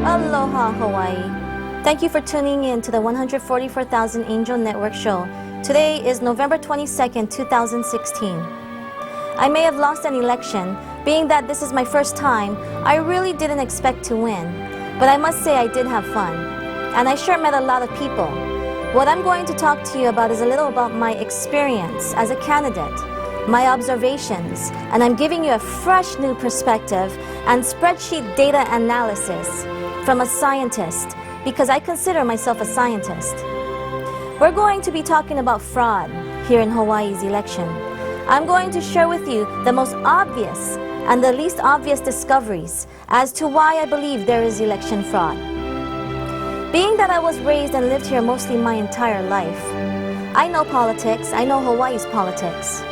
Aloha, Hawaii. Thank you for tuning in to the 144,000 Angel Network show. Today is November 22nd, 2016. I may have lost an election. Being that this is my first time, I really didn't expect to win. But I must say I did have fun. And I sure met a lot of people. What I'm going to talk to you about is a little about my experience as a candidate, my observations, and I'm giving you a fresh new perspective and spreadsheet data analysis from a scientist, because I consider myself a scientist. We're going to be talking about fraud here in Hawaii's election. I'm going to share with you the most obvious and the least obvious discoveries as to why I believe there is election fraud. Being that I was raised and lived here mostly my entire life, I know politics, I know Hawaii's politics.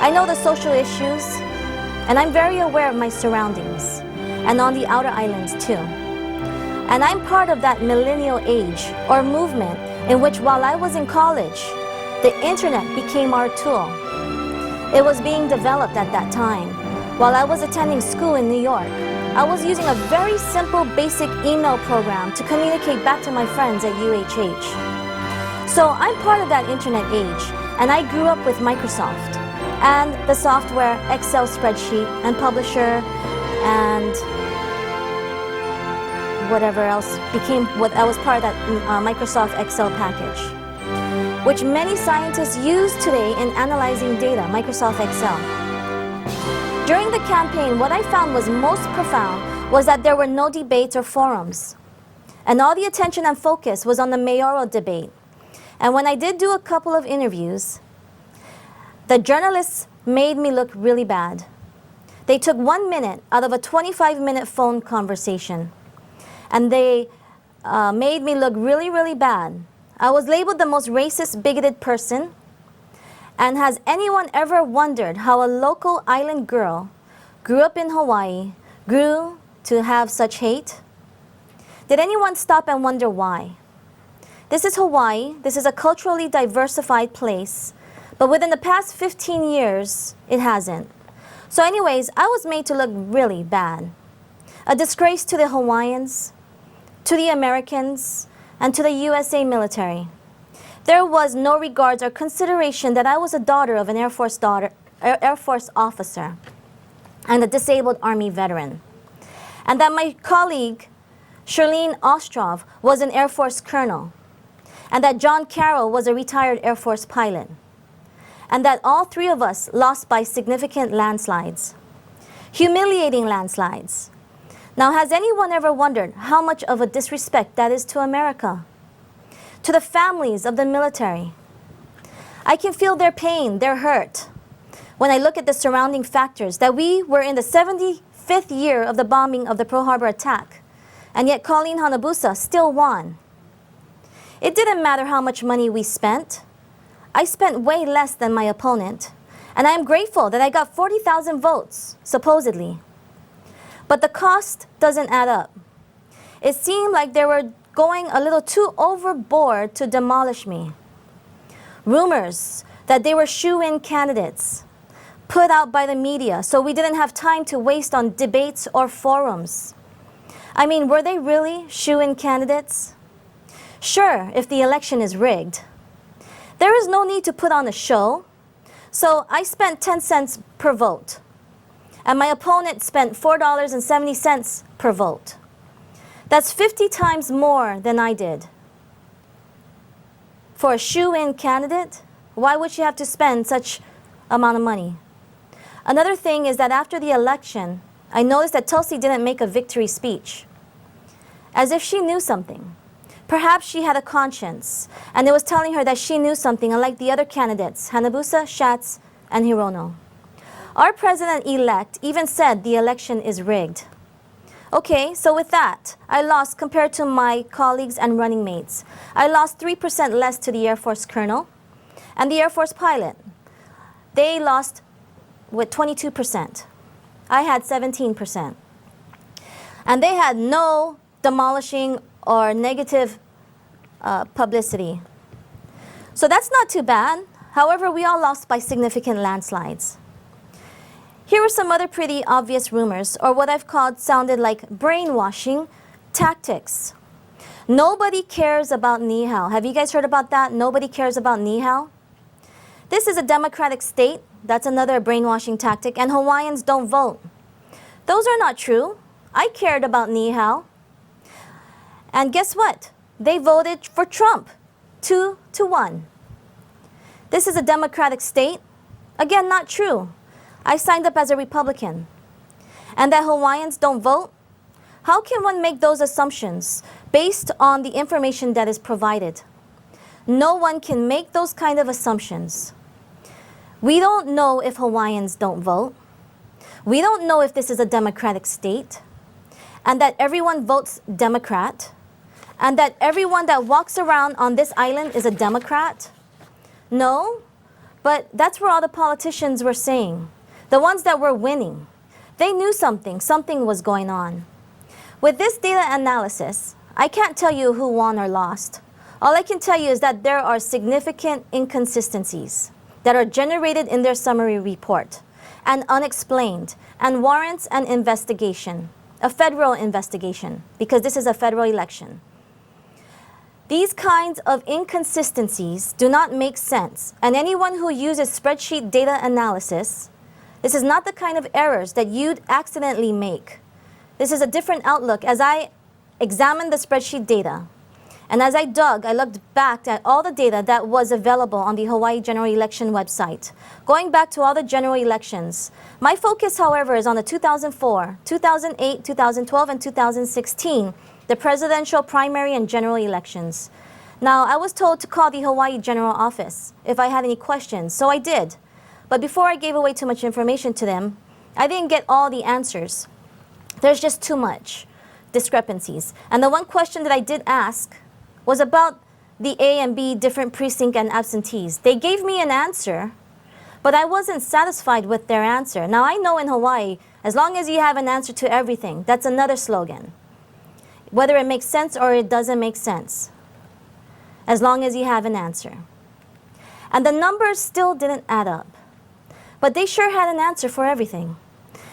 I know the social issues, and I'm very aware of my surroundings, and on the outer islands too. And I'm part of that millennial age or movement in which while I was in college, the internet became our tool. It was being developed at that time. While I was attending school in New York, I was using a very simple basic email program to communicate back to my friends at UHH. So I'm part of that internet age, and I grew up with Microsoft and the software Excel spreadsheet and Publisher and whatever else became what I was part of that Microsoft Excel package, which many scientists use today in analyzing data, Microsoft Excel. During the campaign, what I found was most profound was that there were no debates or forums, and all the attention and focus was on the mayoral debate. And when I did do a couple of interviews, the journalists made me look really bad. They took 1 minute out of a 25-minute phone conversation, and they made me look really, really bad. I was labeled the most racist, bigoted person. And has anyone ever wondered how a local island girl grew up in Hawaii, grew to have such hate? Did anyone stop and wonder why? This is Hawaii. This is a culturally diversified place. But within the past 15 years, it hasn't. So anyways, I was made to look really bad. A disgrace to the Hawaiians, to the Americans, and to the USA military. There was no regards or consideration that I was a daughter of an Air Force officer and a disabled Army veteran, and that my colleague, Shirlene Ostrov, was an Air Force colonel, and that John Carroll was a retired Air Force pilot, and that all three of us lost by significant landslides, humiliating landslides. Now, has anyone ever wondered how much of a disrespect that is to America? To the families of the military? I can feel their pain, their hurt, when I look at the surrounding factors, that we were in the 75th year of the bombing of the Pearl Harbor attack, and yet Colleen Hanabusa still won. It didn't matter how much money we spent. I spent way less than my opponent, and I am grateful that I got 40,000 votes, supposedly. But the cost doesn't add up. It seemed like they were going a little too overboard to demolish me. Rumors that they were shoo-in candidates put out by the media, so we didn't have time to waste on debates or forums. I mean, were they really shoo-in candidates? Sure, if the election is rigged. There is no need to put on a show, so I spent 10 cents per vote, and my opponent spent $4.70 per vote. That's 50 times more than I did. For a shoo-in candidate, why would you have to spend such amount of money? Another thing is that after the election, I noticed that Tulsi didn't make a victory speech, as if she knew something. Perhaps she had a conscience, and it was telling her that she knew something, unlike the other candidates, Hanabusa, Schatz, and Hirono. Our president-elect even said the election is rigged. Okay, so with that, I lost compared to my colleagues and running mates. I lost 3% less to the Air Force colonel and the Air Force pilot. They lost with 22%. I had 17%. And they had no demolishing or negative publicity. So that's not too bad. However, we all lost by significant landslides. Here are some other pretty obvious rumors, or what I've called sounded like brainwashing tactics. Nobody cares about ni hao. Have you guys heard about that? Nobody cares about ni hao. This is a democratic state. That's another brainwashing tactic. And Hawaiians don't vote. Those are not true. I cared about ni hao. And guess what? They voted for Trump, 2-1. This is a democratic state. Again, not true. I signed up as a Republican. And that Hawaiians don't vote? How can one make those assumptions based on the information that is provided? No one can make those kind of assumptions. We don't know if Hawaiians don't vote. We don't know if this is a democratic state, and that everyone votes Democrat, and that everyone that walks around on this island is a Democrat. No, but that's where all the politicians were saying. The ones that were winning, they knew something was going on. With this data analysis, I can't tell you who won or lost. All I can tell you is that there are significant inconsistencies that are generated in their summary report and unexplained and warrants an investigation, a federal investigation, because this is a federal election. These kinds of inconsistencies do not make sense, and anyone who uses spreadsheet data analysis, this is not the kind of errors that you'd accidentally make. This is a different outlook. As I examined the spreadsheet data, and as I dug, I looked back at all the data that was available on the Hawaii General Election website, going back to all the general elections. My focus, however, is on the 2004, 2008, 2012, and 2016, the presidential primary and general elections. Now, I was told to call the Hawaii General Office if I had any questions, so I did. But before I gave away too much information to them, I didn't get all the answers. There's just too much discrepancies. And the one question that I did ask was about the A and B different precinct and absentees. They gave me an answer, but I wasn't satisfied with their answer. Now, I know in Hawaii, as long as you have an answer to everything, that's another slogan. Whether it makes sense or it doesn't make sense, as long as you have an answer. And the numbers still didn't add up. But they sure had an answer for everything.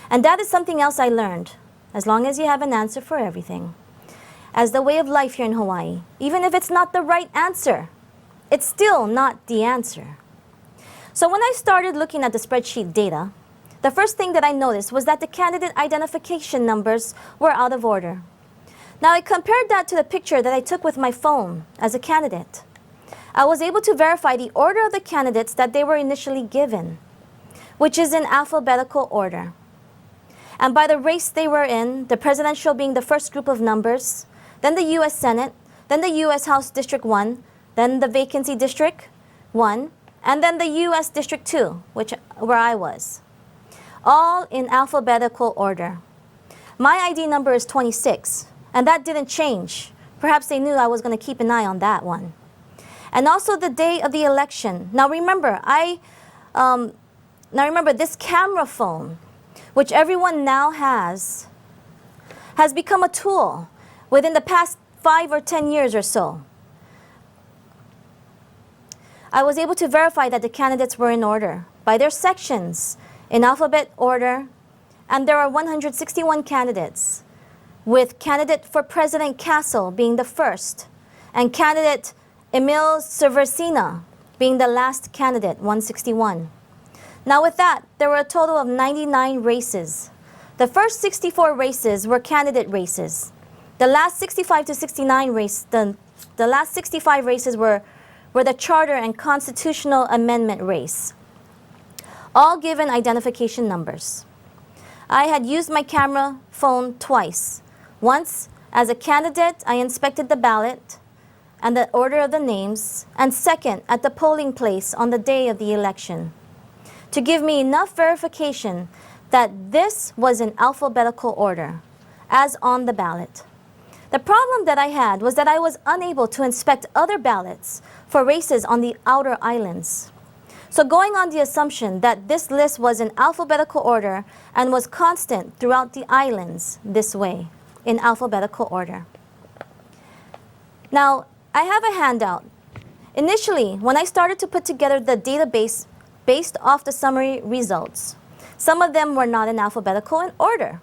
And that is something else I learned. As long as you have an answer for everything. As the way of life here in Hawaii, even if it's not the right answer, it's still not the answer. So when I started looking at the spreadsheet data, the first thing that I noticed was that the candidate identification numbers were out of order. Now, I compared that to the picture that I took with my phone as a candidate. I was able to verify the order of the candidates that they were initially given, which is in alphabetical order. And by the race they were in, the presidential being the first group of numbers, then the U.S. Senate, then the U.S. House District 1, then the Vacancy District 1, and then the U.S. District 2, where I was. All in alphabetical order. My ID number is 26, and that didn't change. Perhaps they knew I was going to keep an eye on that one. And also the day of the election. Now remember, this camera phone, which everyone now has become a tool within the past 5 or 10 years or so. I was able to verify that the candidates were in order by their sections in alphabet order, and there are 161 candidates, with candidate for President Castle being the first, and candidate Emil Seversina being the last candidate, 161. Now with that, there were a total of 99 races. The first 64 races were candidate races. The last 65 to 69 the last 65 races were the charter and constitutional amendment race. All given identification numbers. I had used my camera phone twice. Once, as a candidate, I inspected the ballot and the order of the names, and second, at the polling place on the day of the election, to give me enough verification that this was in alphabetical order, as on the ballot. The problem that I had was that I was unable to inspect other ballots for races on the outer islands. So going on the assumption that this list was in alphabetical order and was constant throughout the islands this way, in alphabetical order. Now, I have a handout. Initially, when I started to put together the database based off the summary results, some of them were not in alphabetical order.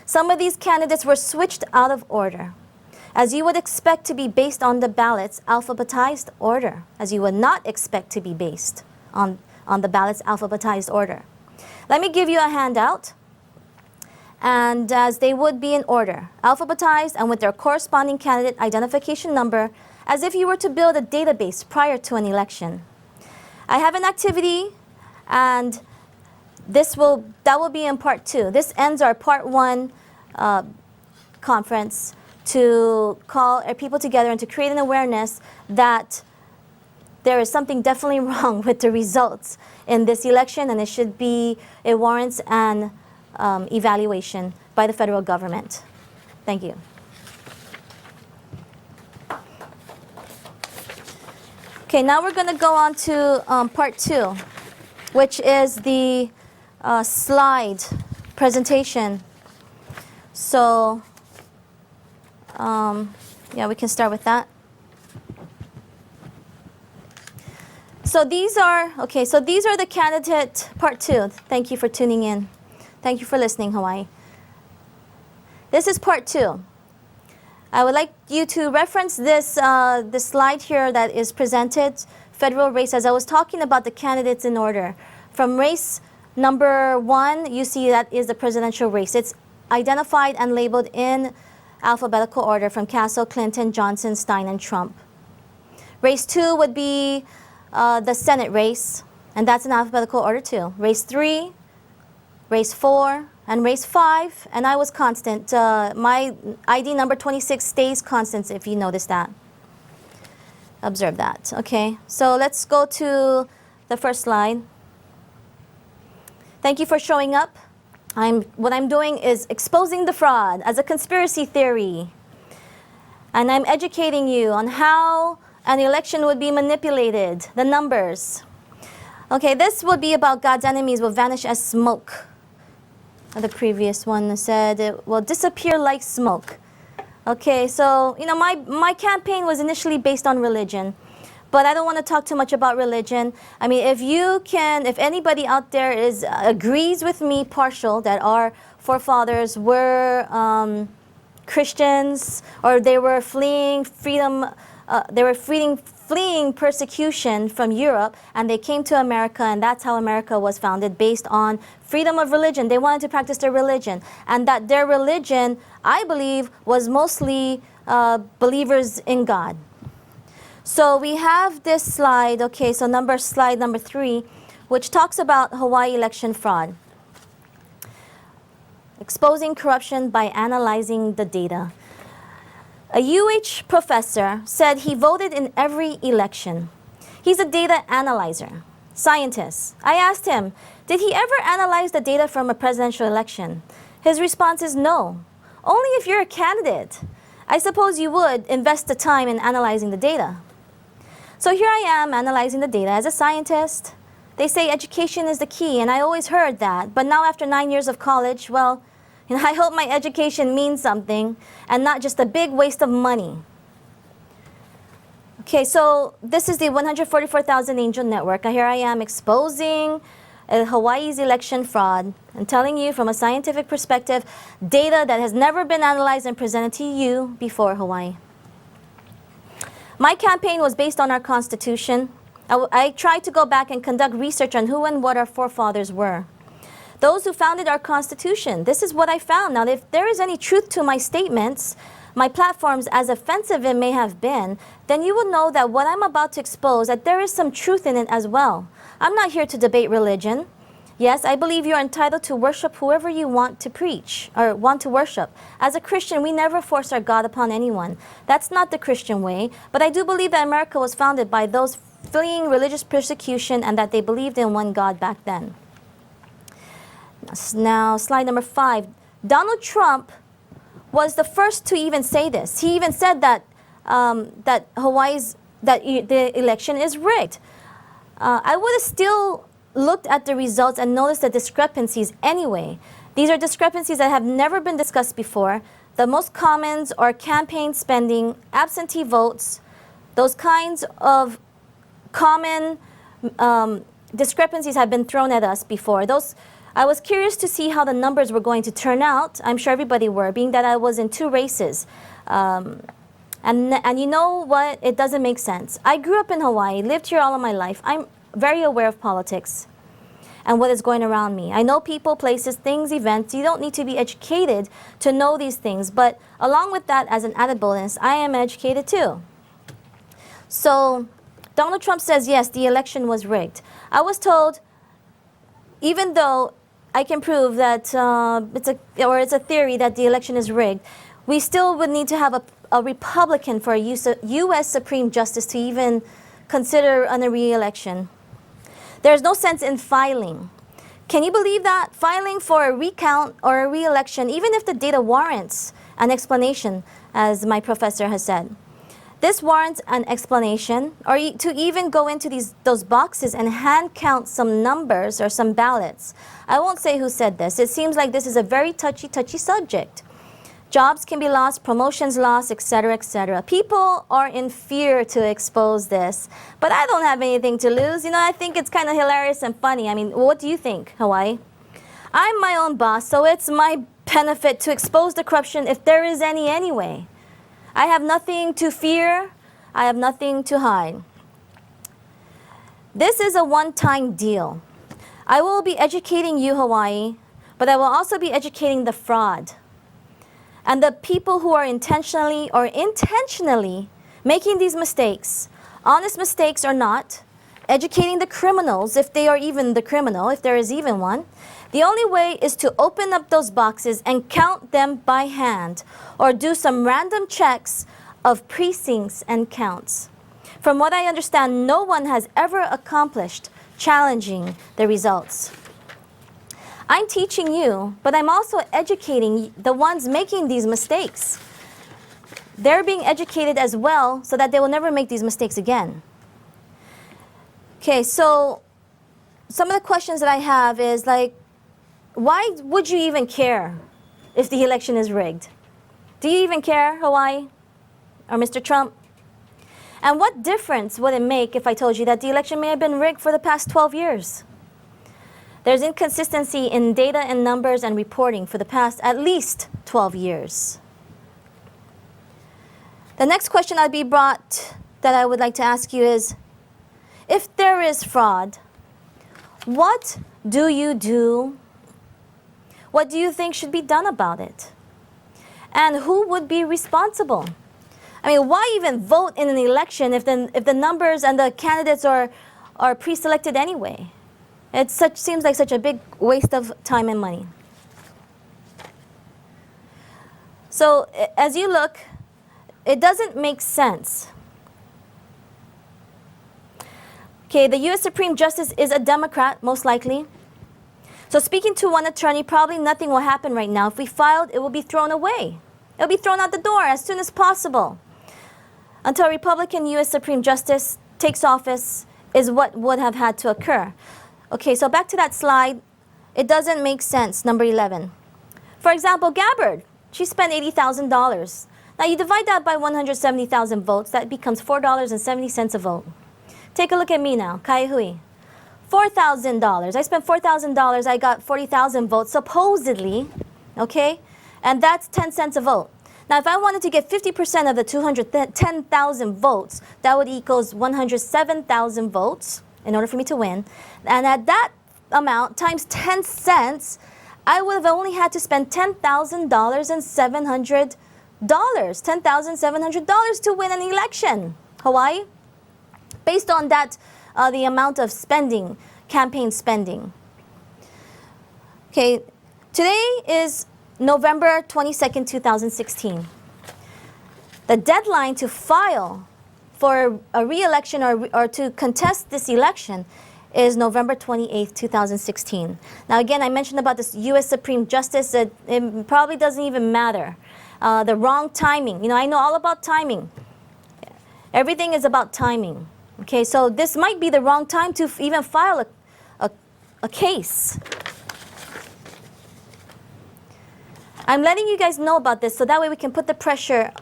Some of these candidates were switched out of order, as you would expect to be based on the ballot's alphabetized order, as you would not expect to be based on the ballot's alphabetized order. Let me give you a handout, and as they would be in order, alphabetized and with their corresponding candidate identification number, as if you were to build a database prior to an election. I have an activity, and that will be in part 2. This ends our part 1 conference to call our people together and to create an awareness that there is something definitely wrong with the results in this election, and it warrants an evaluation by the federal government. Thank you. Okay, now we're going to go on to part 2, which is the slide presentation. So, yeah, we can start with that. So these are the candidate part 2. Thank you for tuning in. Thank you for listening, Hawaii. This is part 2. I would like you to reference this slide here that is presented, federal race, as I was talking about the candidates in order. From race number 1, you see that is the presidential race. It's identified and labeled in alphabetical order from Castle, Clinton, Johnson, Stein, and Trump. Race 2 would be the Senate race, and that's in alphabetical order too. Race 3, race 4, and race 5, and I was constant. My ID number 26 stays constant if you notice that. Observe that. Okay, so let's go to the first slide. Thank you for showing up. What I'm doing is exposing the fraud as a conspiracy theory. And I'm educating you on how an election would be manipulated, the numbers. Okay, this will be about God's enemies will vanish as smoke. The previous one said it will disappear like smoke. Okay, so, my campaign was initially based on religion, but I don't want to talk too much about religion. I mean, if anybody out there agrees with me partial that our forefathers were Christians, or they were fleeing persecution from Europe, and they came to America, and that's how America was founded, based on freedom of religion. They wanted to practice their religion, and that their religion, I believe, was mostly believers in God. So we have this slide, okay, so slide number 3, which talks about Hawaii election fraud. Exposing corruption by analyzing the data. A UH professor said he voted in every election. He's a data analyzer, scientist. I asked him, did he ever analyze the data from a presidential election? His response is no. Only if you're a candidate. I suppose you would invest the time in analyzing the data. So here I am analyzing the data as a scientist. They say education is the key, and I always heard that. But now after 9 years of college, well, I hope my education means something and not just a big waste of money. Okay, so this is the 144,000 Angel Network. Here I am exposing Hawaii's election fraud and telling you from a scientific perspective data that has never been analyzed and presented to you before, Hawaii. My campaign was based on our Constitution. I tried to go back and conduct research on who and what our forefathers were. Those who founded our Constitution. This is what I found. Now, if there is any truth to my statements, my platforms, as offensive it may have been, then you will know that what I'm about to expose, that there is some truth in it as well. I'm not here to debate religion. Yes, I believe you're entitled to worship whoever you want to preach or want to worship. As a Christian, we never force our God upon anyone. That's not the Christian way. But I do believe that America was founded by those fleeing religious persecution and that they believed in one God back then. Now, slide number 5. Donald Trump was the first to even say this. He even said that the election is rigged. I would have still looked at the results and noticed the discrepancies anyway. These are discrepancies that have never been discussed before. The most commons are campaign spending, absentee votes, Those kinds of common discrepancies have been thrown at us before. I was curious to see how the numbers were going to turn out. I'm sure everybody were, being that I was in 2 races. And you know what? It doesn't make sense. I grew up in Hawaii, lived here all of my life. I'm very aware of politics and what is going around me. I know people, places, things, events. You don't need to be educated to know these things. But along with that, as an added bonus, I am educated too. So Donald Trump says, yes, the election was rigged. I was told, even though I can prove that it's a theory that the election is rigged, we still would need to have a Republican for a U.S. Supreme Justice to even consider on a re-election. There's no sense in filing. Can you believe that? Filing for a recount or a re-election, even if the data warrants an explanation, as my professor has said. This warrants an explanation, or to even go into those boxes and hand count some numbers or some ballots. I won't say who said this. It seems like this is a very touchy subject. Jobs can be lost, promotions lost, etc., etc. People are in fear to expose this, but I don't have anything to lose. You know, I think it's kind of hilarious and funny. I mean, what do you think, Hawaii? I'm my own boss, so it's my benefit to expose the corruption if there is any anyway. I have nothing to fear. I have nothing to hide. This is a one-time deal. I will be educating you, Hawaii, but I will also be educating the fraud. And the people who are intentionally making these mistakes, honest mistakes or not, educating the criminals, if they are even the criminal, if there is even one. The only way is to open up those boxes and count them by hand, or do some random checks of precincts and counts. From what I understand, no one has ever accomplished challenging the results. I'm teaching you, but I'm also educating the ones making these mistakes. They're being educated as well so that they will never make these mistakes again. Okay, so some of the questions that I have is like, why would you even care if the election is rigged? Do you even care, Hawaii or Mr. Trump? And what difference would it make if I told you that the election may have been rigged for the past 12 years? There's inconsistency in data and numbers and reporting for the past at least 12 years. The next question that I would like to ask you is, if there is fraud, what do you do? What do you think should be done about it? And who would be responsible? I mean, why even vote in an election if the numbers and the candidates are pre-selected anyway? It seems like such a big waste of time and money. So as you look, it doesn't make sense. Okay, the U.S. Supreme Justice is a Democrat, most likely. So speaking to one attorney, probably nothing will happen right now. If we filed, it will be thrown away. It will be thrown out the door as soon as possible. Until a Republican U.S. Supreme Justice takes office is what would have had to occur. Okay, so back to that slide. It doesn't make sense, number 11. For example, Gabbard, she spent $80,000. Now you divide that by 170,000 votes, that becomes $4.70 a vote. Take a look at me now, Kaaihue. $4,000. I spent $4,000, I got 40,000 votes, supposedly, okay? And that's 10 cents a vote. Now, if I wanted to get 50% of the 210,000 votes, that would equals 107,000 votes in order for me to win. And at that amount, times 10 cents, I would have only had to spend $10,700. $10,700 to win an election, Hawaii, based on that, the amount of spending, campaign spending. Okay, today is November 22nd, 2016. The deadline to file for a re-election or to contest this election is November 28th, 2016. Now again, I mentioned about this U.S. Supreme Justice. It probably doesn't even matter. The wrong timing. You know, I know all about timing. Everything is about timing. Okay, so this might be the wrong time to even file a case. I'm letting you guys know about this so that way we can put the pressure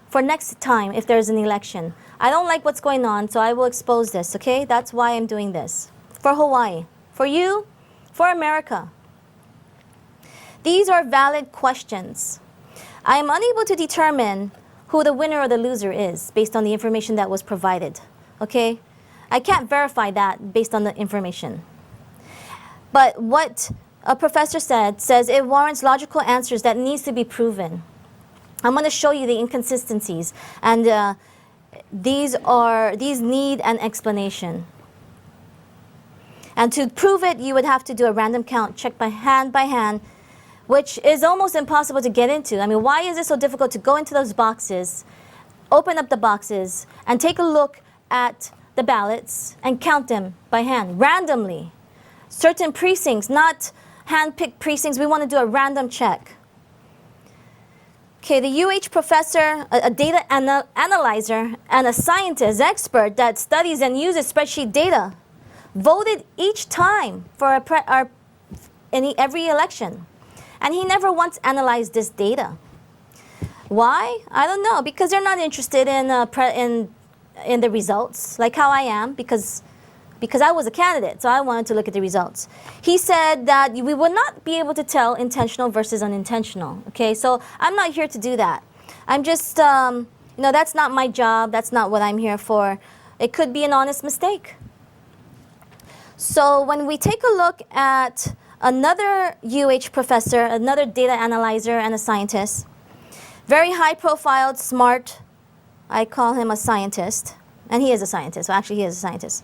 for next time if there's an election. I don't like what's going on, so I will expose this, okay? That's why I'm doing this. For Hawaii, for you, for America. These are valid questions. I am unable to determine who the winner or the loser is based on the information that was provided, okay? I can't verify that based on the information. But what a professor says it warrants logical answers that needs to be proven. I'm going to show you the inconsistencies, and these need an explanation. And to prove it, you would have to do a random count, check by hand, which is almost impossible to get into. I mean, why is it so difficult to go into those boxes, open up the boxes, and take a look at the ballots and count them by hand, randomly? Certain precincts, not hand-picked precincts, we want to do a random check. Okay, the UH professor, a data analyzer, and a scientist expert that studies and uses spreadsheet data voted each time for every election. And he never once analyzed this data. Why? I don't know, because they're not interested in the results, like how I am, because I was a candidate, so I wanted to look at the results. He said that we would not be able to tell intentional versus unintentional, okay? So I'm not here to do that. I'm just, that's not my job, that's not what I'm here for. It could be an honest mistake. So when we take a look at another UH professor, another data analyzer and a scientist, very high-profiled, smart, I call him a scientist, and he is a scientist, so actually he is a scientist.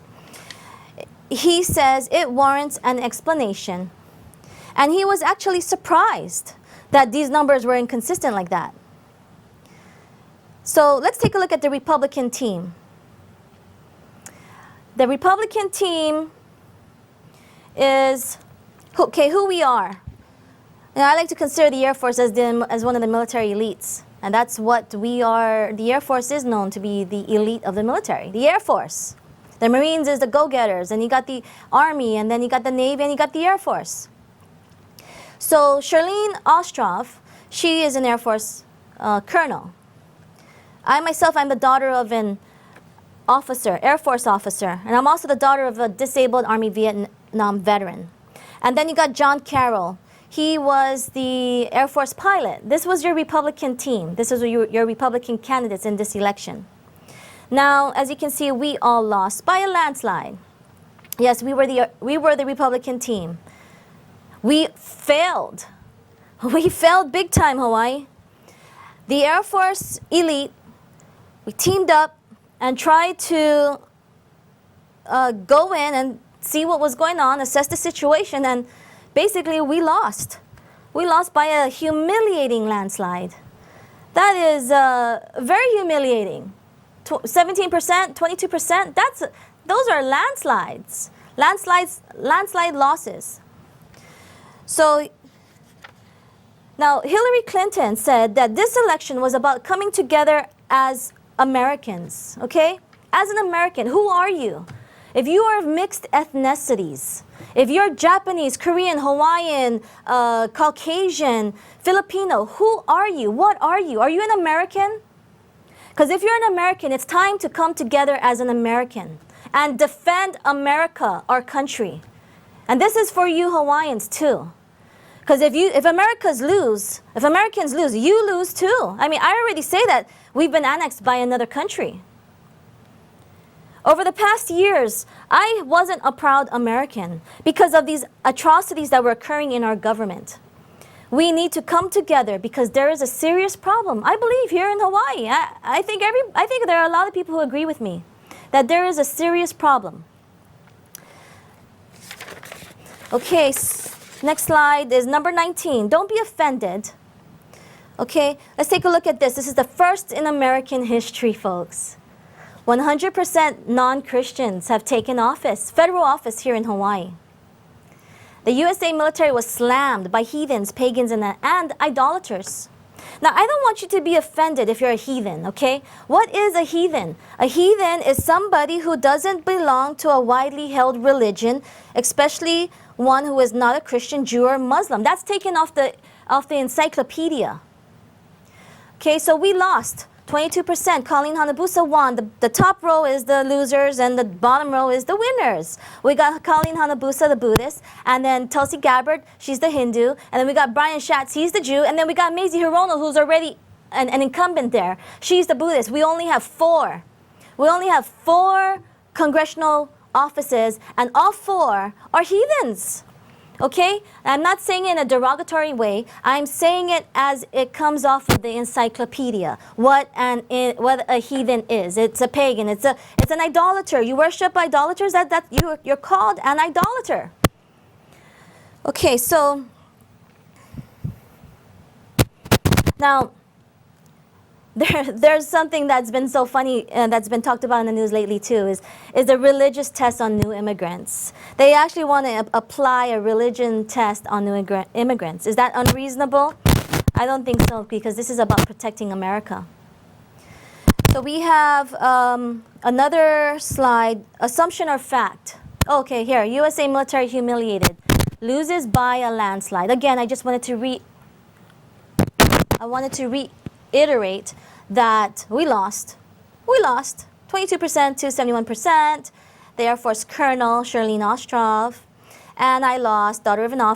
He says it warrants an explanation. And he was actually surprised that these numbers were inconsistent like that. So let's take a look at the Republican team. The Republican team is, okay, who we are. And I like to consider the Air Force as one of the military elites. And that's what we are. The Air Force is known to be the elite of the military. The Air Force. The Marines is the go-getters, and you got the Army, and then you got the Navy, and you got the Air Force. So Charlene Ostrov, she is an Air Force colonel. I myself, I'm the daughter of an officer, Air Force officer, and I'm also the daughter of a disabled Army Vietnam veteran. And then you got John Carroll. He was the Air Force pilot. This was your Republican team. This was your Republican candidates in this election. Now, as you can see, we all lost by a landslide. Yes, we were the Republican team. We failed. We failed big time, Hawaii. The Air Force elite, we teamed up and tried to go in and see what was going on, assess the situation, and basically we lost. We lost by a humiliating landslide. That is very humiliating. 17%, 22%, those are landslides. Landslide losses. So now Hillary Clinton said that this election was about coming together as Americans, okay? As an American, who are you? If you are of mixed ethnicities, if you're Japanese, Korean, Hawaiian, Caucasian, Filipino, who are you? What are you? Are you an American? Because if you're an American, it's time to come together as an American and defend America, our country. And this is for you Hawaiians too. Because if Americans lose, you lose too. I mean, I already say that we've been annexed by another country. Over the past years, I wasn't a proud American because of these atrocities that were occurring in our government. We need to come together because there is a serious problem. I believe here in Hawaii, I think there are a lot of people who agree with me that there is a serious problem. Okay, next slide is number 19. Don't be offended. Okay, let's take a look at this. This is the first in American history, folks. 100% non-Christians have taken office, federal office here in Hawaii. The USA military was slammed by heathens, pagans, and idolaters. Now, I don't want you to be offended if you're a heathen, okay? What is a heathen? A heathen is somebody who doesn't belong to a widely held religion, especially one who is not a Christian, Jew, or Muslim. That's taken off the encyclopedia. Okay, so we lost 22%. Colleen Hanabusa won. The top row is the losers and the bottom row is the winners. We got Colleen Hanabusa, the Buddhist, and then Tulsi Gabbard, she's the Hindu, and then we got Brian Schatz, he's the Jew, and then we got Mazie Hirono, who's already an incumbent there. She's the Buddhist. We only have 4. We only have 4 congressional offices, and all 4 are heathens. Okay? I'm not saying it in a derogatory way. I'm saying it as it comes off of the encyclopedia. What a heathen is. It's a pagan. It's an idolater. You worship idolaters. You're called an idolater. Okay, so now there's something that's been so funny that's been talked about in the news lately too is the religious test on new immigrants. They actually want to apply a religion test on new immigrants. Is that unreasonable? I don't think so, because this is about protecting America. So we have another slide, assumption or fact. Okay, here, USA military humiliated, loses by a landslide. Again, I just wanted to reiterate that we lost 22% to 71%. The Air Force Colonel Charlene Ostrov, and I lost daughter of an Air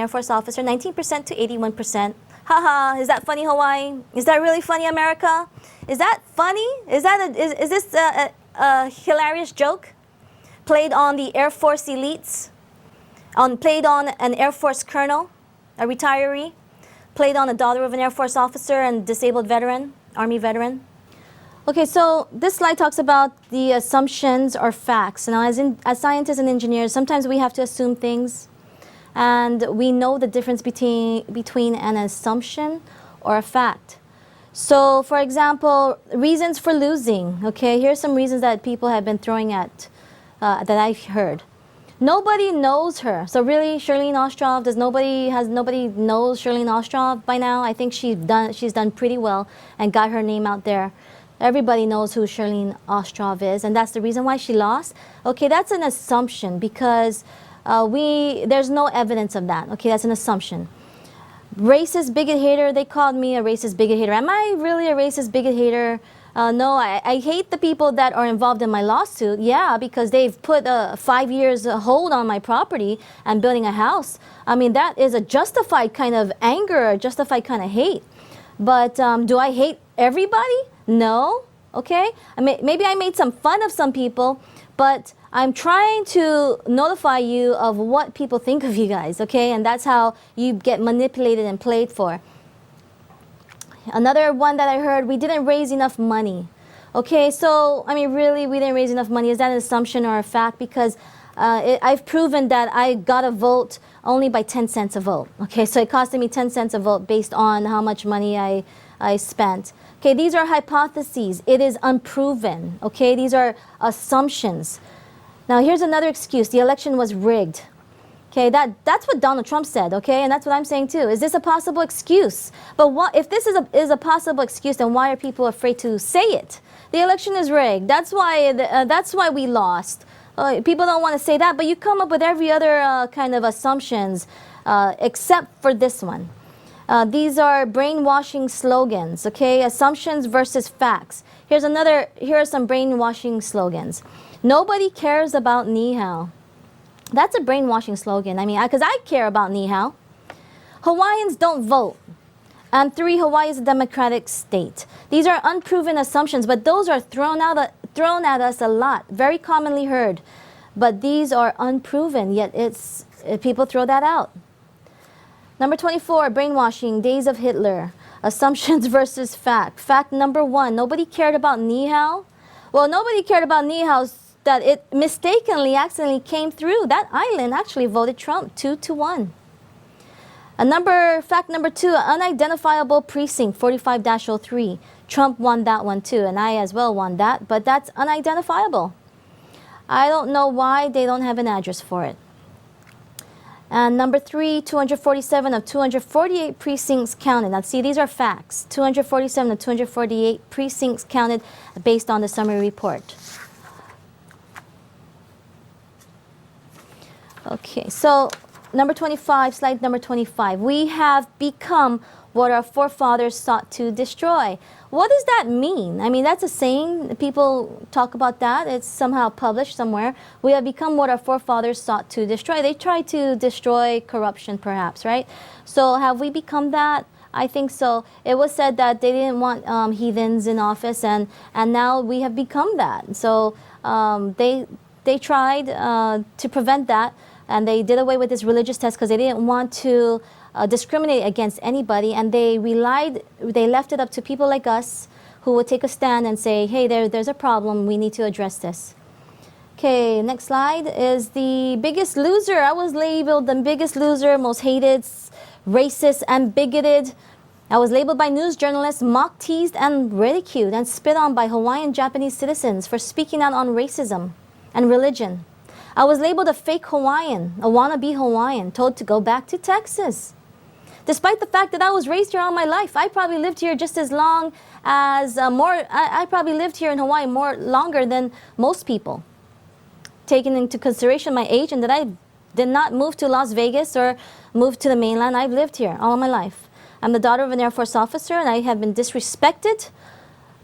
Force officer, 19% to 81%. Haha, is that funny, Hawaii? Is that really funny, America? Is that funny? Is this a hilarious joke played on the Air Force elites? Played on an Air Force colonel, a retiree? Played on a daughter of an Air Force officer and disabled veteran, Army veteran. Okay, so this slide talks about the assumptions or facts. Now, as scientists and engineers, sometimes we have to assume things, and we know the difference between an assumption or a fact. So, for example, reasons for losing. Okay, here's some reasons that people have been throwing at, that I've heard. Nobody knows her. So really, Charlene Ostrov, nobody knows Charlene Ostrov by now? I think she's done pretty well and got her name out there. Everybody knows who Charlene Ostrov is, and that's the reason why she lost. Okay, that's an assumption, because there's no evidence of that. Okay, that's an assumption. Racist bigot hater, they called me a racist bigot hater. Am I really a racist bigot hater? No, I hate the people that are involved in my lawsuit. Yeah, because they've put 5 years hold on my property and building a house. I mean, that is a justified kind of anger, a justified kind of hate. But do I hate everybody? No. Okay? Maybe I made some fun of some people, but I'm trying to notify you of what people think of you guys. Okay? And that's how you get manipulated and played for. Another one that I heard, we didn't raise enough money. Okay, so, I mean, really, we didn't raise enough money. Is that an assumption or a fact? Because I've proven that I got a vote only by 10 cents a vote. Okay, so it costed me 10 cents a vote based on how much money I spent. Okay, these are hypotheses. It is unproven. Okay, these are assumptions. Now, here's another excuse. The election was rigged. Okay, that's what Donald Trump said, okay? And that's what I'm saying too. Is this a possible excuse? But what if this is a possible excuse, then why are people afraid to say it? The election is rigged. That's why we lost. People don't want to say that, but you come up with every other kind of assumptions except for this one. These are brainwashing slogans, okay? Assumptions versus facts. Here are some brainwashing slogans. Nobody cares about ni hao. That's a brainwashing slogan. I mean, because I care about ni hao. Hawaiians don't vote. And 3, Hawaii is a democratic state. These are unproven assumptions, but those are thrown at us a lot, very commonly heard. But these are unproven, yet people throw that out. Number 24, brainwashing, days of Hitler. Assumptions versus fact. Fact number 1, nobody cared about ni hao. Well, nobody cared about ni hao, that it accidentally came through. That island actually voted Trump 2-1. Fact number 2, unidentifiable precinct 45-03. Trump won that one too, and I as well won that, but that's unidentifiable. I don't know why they don't have an address for it. And number 3, 247 of 248 precincts counted. Now see, these are facts. 247 of 248 precincts counted based on the summary report. Okay, so number 25, slide number 25. We have become what our forefathers sought to destroy. What does that mean? I mean, that's a saying. People talk about that. It's somehow published somewhere. We have become what our forefathers sought to destroy. They tried to destroy corruption, perhaps, right? So have we become that? I think so. It was said that they didn't want heathens in office, and now we have become that. So they tried to prevent that, and they did away with this religious test because they didn't want to discriminate against anybody, and they left it up to people like us who would take a stand and say, hey, there's a problem, we need to address this. Okay, next slide is the biggest loser. I was labeled the biggest loser, most hated, racist, and bigoted. I was labeled by news journalists, mock teased and ridiculed and spit on by Hawaiian Japanese citizens for speaking out on racism and religion. I was labeled a fake Hawaiian, a wannabe Hawaiian, told to go back to Texas. Despite the fact that I was raised here all my life, I probably lived here just as long as I probably lived here in Hawaii longer than most people. Taking into consideration my age and that I did not move to Las Vegas or move to the mainland, I've lived here all my life. I'm the daughter of an Air Force officer, and I have been disrespected.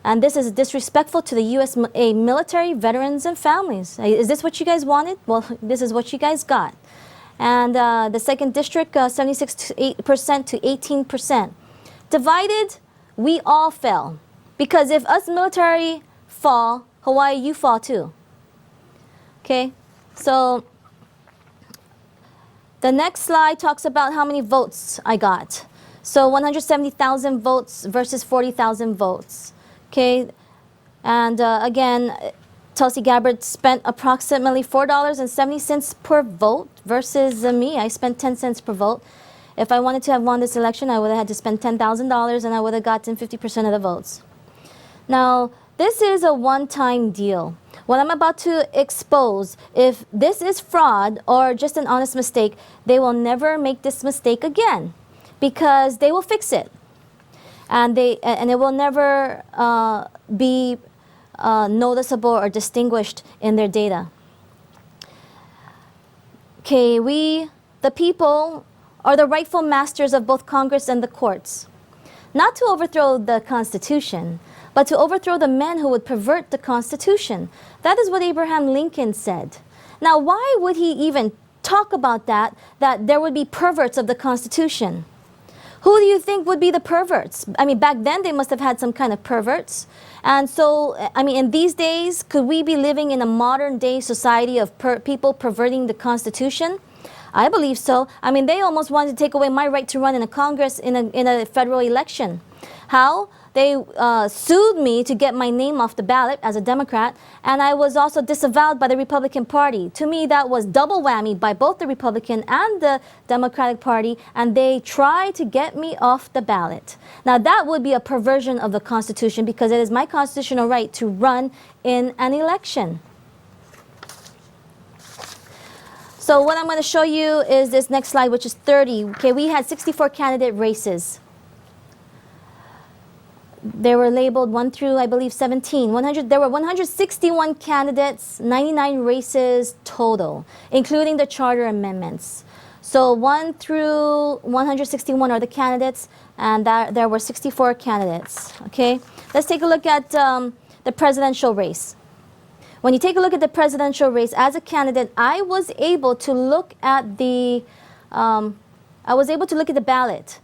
And this is disrespectful to the U.S. military, veterans, and families. Is this what you guys wanted? Well, this is what you guys got. And the second district, 76% to 18%. Divided, we all fell. Because if us military fall, Hawaii, you fall too. Okay, so the next slide talks about how many votes I got. So 170,000 votes versus 40,000 votes. Okay, and again, Tulsi Gabbard spent approximately $4.70 per vote versus me. I spent 10 cents per vote. If I wanted to have won this election, I would have had to spend $10,000 and I would have gotten 50% of the votes. Now, this is a one-time deal. What I'm about to expose, if this is fraud or just an honest mistake, they will never make this mistake again because they will fix it. And it will never be noticeable or distinguished in their data. Okay, we, the people, are the rightful masters of both Congress and the courts. Not to overthrow the Constitution, but to overthrow the men who would pervert the Constitution. That is what Abraham Lincoln said. Now, why would he even talk about that there would be perverts of the Constitution? Who do you think would be the perverts? I mean, back then they must have had some kind of perverts. And so, I mean, in these days, could we be living in a modern day society of people perverting the Constitution? I believe so. I mean, they almost wanted to take away my right to run in a Congress in a federal election. How? They sued me to get my name off the ballot as a Democrat, and I was also disavowed by the Republican Party. To me, that was double whammy by both the Republican and the Democratic Party, and they tried to get me off the ballot. Now, that would be a perversion of the Constitution because it is my constitutional right to run in an election. So what I'm going to show you is this next slide, which is 30. Okay, we had 64 candidate races. They were labeled 1 through, I believe, 17. There were 161 candidates, 99 races total, including the charter amendments. So 1 through 161 are the candidates, and there were 64 candidates. Okay, let's take a look at the presidential race. When you take a look at the presidential race, as a candidate, I was able to look at the ballot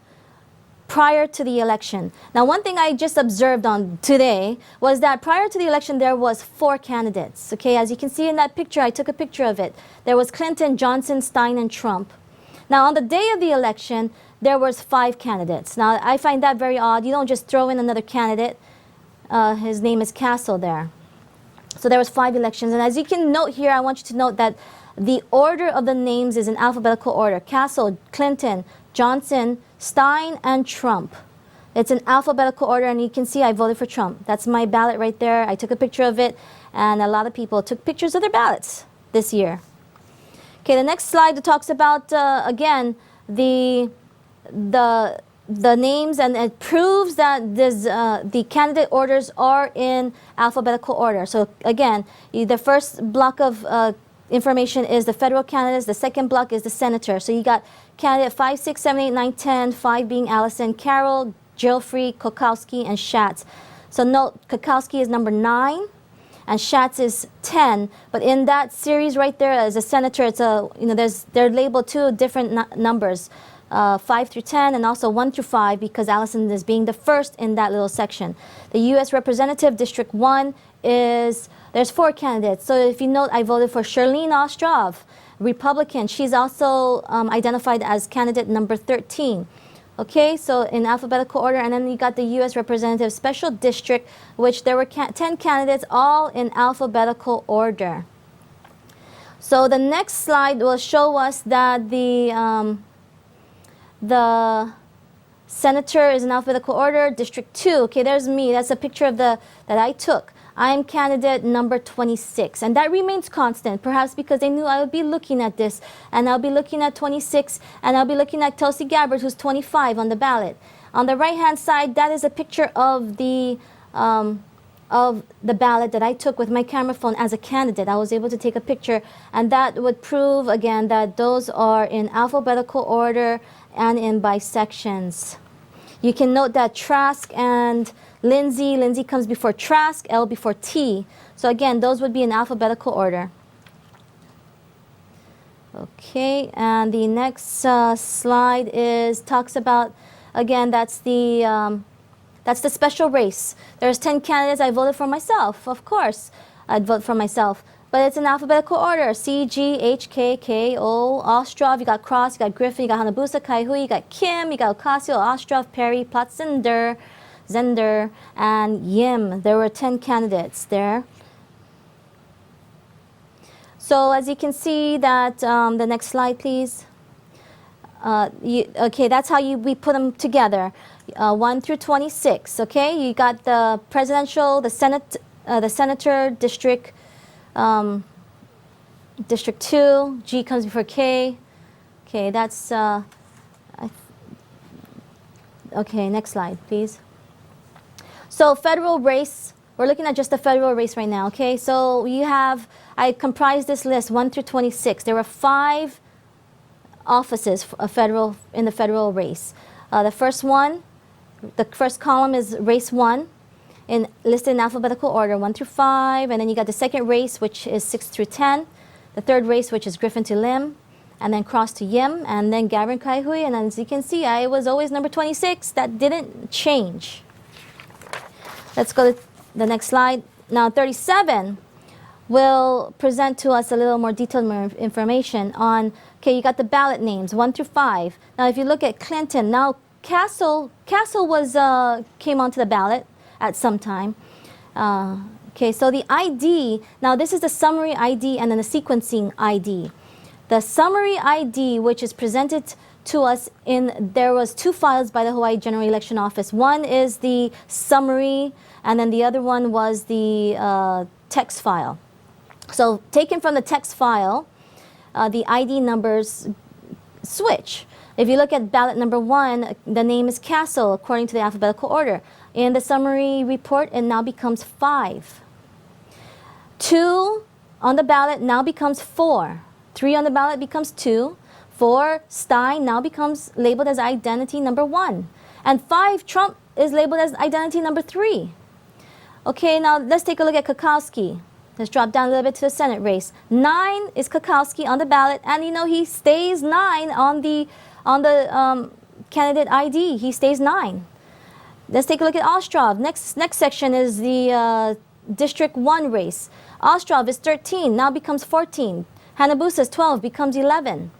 prior to the election. Now, one thing I just observed on today was that prior to the election, there was 4 candidates. Okay, as you can see in that picture, I took a picture of it. There was Clinton, Johnson, Stein, and Trump. Now, on the day of the election, there was 5 candidates. Now, I find that very odd. You don't just throw in another candidate. His name is Castle there. So there was 5 elections. And as you can note here, I want you to note that the order of the names is in alphabetical order. Castle, Clinton, Johnson, Stein, and Trump. It's in alphabetical order, and you can see I voted for Trump. That's my ballot right there. I took a picture of it, and a lot of people took pictures of their ballots this year. Okay, the next slide talks about, again, the names, and it proves that the candidate orders are in alphabetical order. So again, the first block of information is the federal candidates. The second block is the senator. So you got candidate 5, 6, 7, 8, 9, 10, 5 being Allison, Carol, Jilfrey, Kokowski, and Schatz. So note, Kokowski is number 9, and Schatz is 10. But in that series right there, as a senator, it's a, you know, they're labeled 2 different numbers, 5 through 10, and also 1 through 5, because Allison is being the first in that little section. The U.S. Representative District 1 is, there's 4 candidates. So if you note, I voted for Shirlene Ostrov, Republican. She's also identified as candidate number 13. Okay, so in alphabetical order, and then you got the U.S. Representative Special District, which there were 10 candidates, all in alphabetical order. So the next slide will show us that the senator is in alphabetical order. District 2, okay, there's me. That's a picture of that I took. I'm candidate number 26, and that remains constant, perhaps because they knew I would be looking at this, and I'll be looking at 26, and I'll be looking at Tulsi Gabbard, who's 25 on the ballot. On the right-hand side, that is a picture of the ballot that I took with my camera phone as a candidate. I was able to take a picture, and that would prove, again, that those are in alphabetical order and in bisections. You can note that Trask and Lindsay comes before Trask, L before T. So again, those would be in alphabetical order. Okay, and the next slide talks about, again, that's the special race. There's 10 candidates. I voted for myself, of course. I'd vote for myself. But it's in alphabetical order. C, G, H, K, K, O, Ostrov, you got Cross, you got Griffin, you got Hanabusa, Kaaihue, you got Kim, you got Ocasio, Ostrov, Perry, Platzinder, Zender, and Yim. There were 10 candidates there. So as you can see that, the next slide, please. Okay, that's how we put them together, 1 through 26. Okay, you got the presidential, the Senate, the senator, district, district 2. G comes before K. Okay, that's okay. Next slide, please. So federal race. We're looking at just the federal race right now. Okay, so you have, I comprised this list 1 through 26. There were 5 offices in the federal race. The first one, the first column is race 1, listed in alphabetical order, 1 through 5, and then you got the second race, which is 6 through 10, the third race, which is Griffin to Lim, and then Cross to Yim, and then Gabbard Kaaihue, and as you can see, I was always number 26. That didn't change. Let's go to the next slide. Now 37 will present to us a little more detailed information on, okay, you got the ballot names, 1 through 5. Now if you look at Clinton, now Castle came onto the ballot at some time. Okay, so the ID, now this is the summary ID and then the sequencing ID. The summary ID, which is presented to us there was 2 files by the Hawaii General Election Office. One is the summary, and then the other one was the text file. So taken from the text file, the ID numbers switch. If you look at ballot number 1, the name is Castle according to the alphabetical order. In the summary report, it now becomes 5. 2 on the ballot now becomes 4. 3 on the ballot becomes 2. 4, Stein now becomes labeled as identity number 1. And 5, Trump is labeled as identity number 3. Okay, now let's take a look at Kokowski. Let's drop down a little bit to the Senate race. 9 is Kokowski on the ballot, and you know he stays 9 on the candidate ID. He stays 9. Let's take a look at Ostrov. Next section is the District 1 race. Ostrov is 13, now becomes 14. Hanabusa is 12, becomes 11.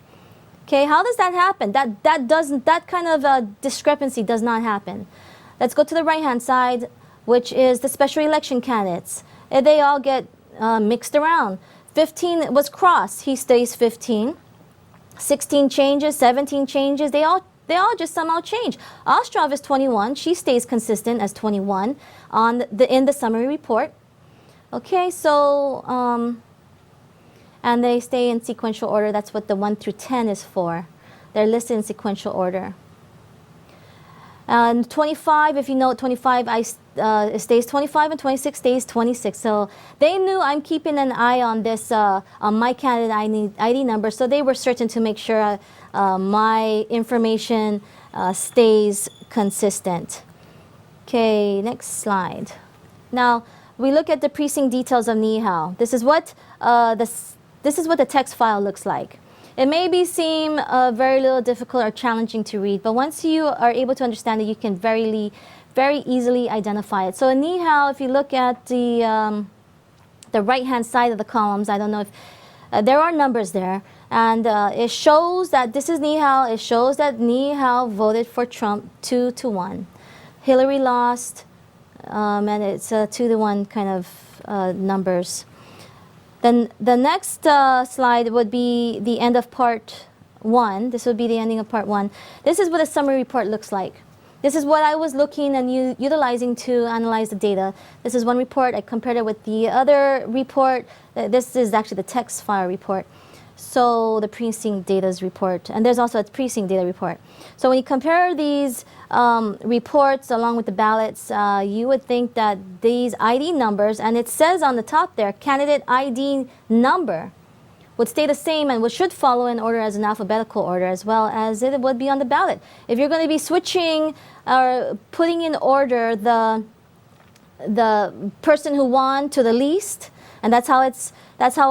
Okay, how does that happen? That kind of discrepancy does not happen. Let's go to the right-hand side, which is the special election candidates. They all get mixed around. 15 was Cross. He stays 15. 16 changes, 17 changes. They all just somehow change. Ostrov is 21. She stays consistent as 21 in the summary report. Okay, so and they stay in sequential order. That's what the 1 through 10 is for. They're listed in sequential order. And 25, if you know 25, it stays 25, and 26 stays 26. So they knew I'm keeping an eye on this, on my candidate ID number, so they were certain to make sure my information stays consistent. Okay, next slide. Now, we look at the precinct details of Nihao. This is what the text file looks like. It may seem very little difficult or challenging to read, but once you are able to understand it, you can very easily identify it. So in Nihao, if you look at the right-hand side of the columns, I don't know if there are numbers there, and it shows that this is Nihao. It shows that Nihao voted for Trump 2-1. Hillary lost, and it's 2-1 kind of numbers. Then the next slide would be the end of part 1. This would be the ending of part 1. This is what a summary report looks like. This is what I was looking and utilizing to analyze the data. This is one report. I compared it with the other report. This is actually the text file report. So the precinct data's report. And there's also a precinct data report. So when you compare these reports along with the ballots, you would think that these ID numbers, and it says on the top there, candidate ID number, would stay the same and should follow in order as an alphabetical order, as well as it would be on the ballot. If you're going to be switching or putting in order the person who won to the least, and that's how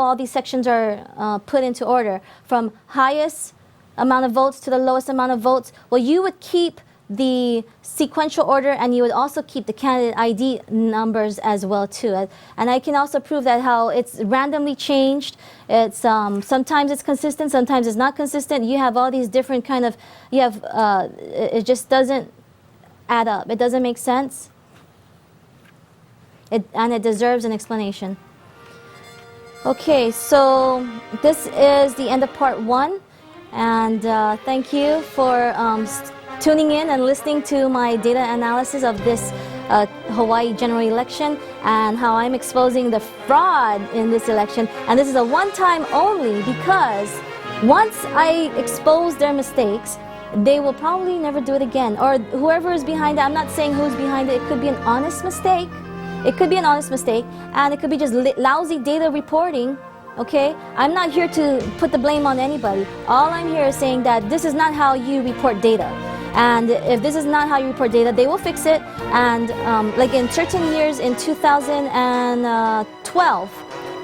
all these sections are put into order, from highest amount of votes to the lowest amount of votes. Well, you would keep the sequential order, and you would also keep the candidate ID numbers as well too. And I can also prove that how it's randomly changed. It's sometimes it's consistent, sometimes it's not consistent. You have all these different kind of, it just doesn't add up. It doesn't make sense. And it deserves an explanation. Okay, so this is the end of part 1, and thank you for tuning in and listening to my data analysis of this Hawaii general election and how I'm exposing the fraud in this election. And this is a one-time only, because once I expose their mistakes, they will probably never do it again. Or whoever is behind it, I'm not saying who's behind it. It could be an honest mistake. It could be an honest mistake, and it could be just lousy data reporting. Okay, I'm not here to put the blame on anybody. All I'm here is saying that this is not how you report data. And if this is not how you report data, they will fix it. And like in certain years, in 2012,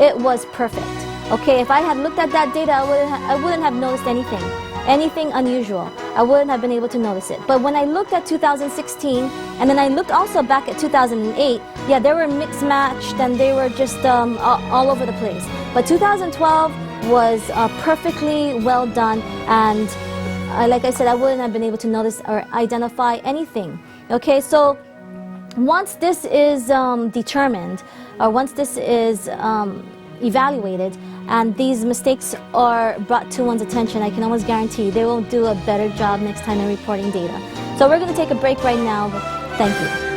it was perfect. Okay, if I had looked at that data, I wouldn't have noticed anything unusual. I wouldn't have been able to notice it. But when I looked at 2016, and then I looked also back at 2008, yeah, they were mixed matched and they were just all over the place. But 2012 was perfectly well done, and like I said, I wouldn't have been able to notice or identify anything. Okay, so once this is determined, or once this is evaluated, and these mistakes are brought to one's attention, I can almost guarantee they will do a better job next time in reporting data. So we're going to take a break right now. Thank you.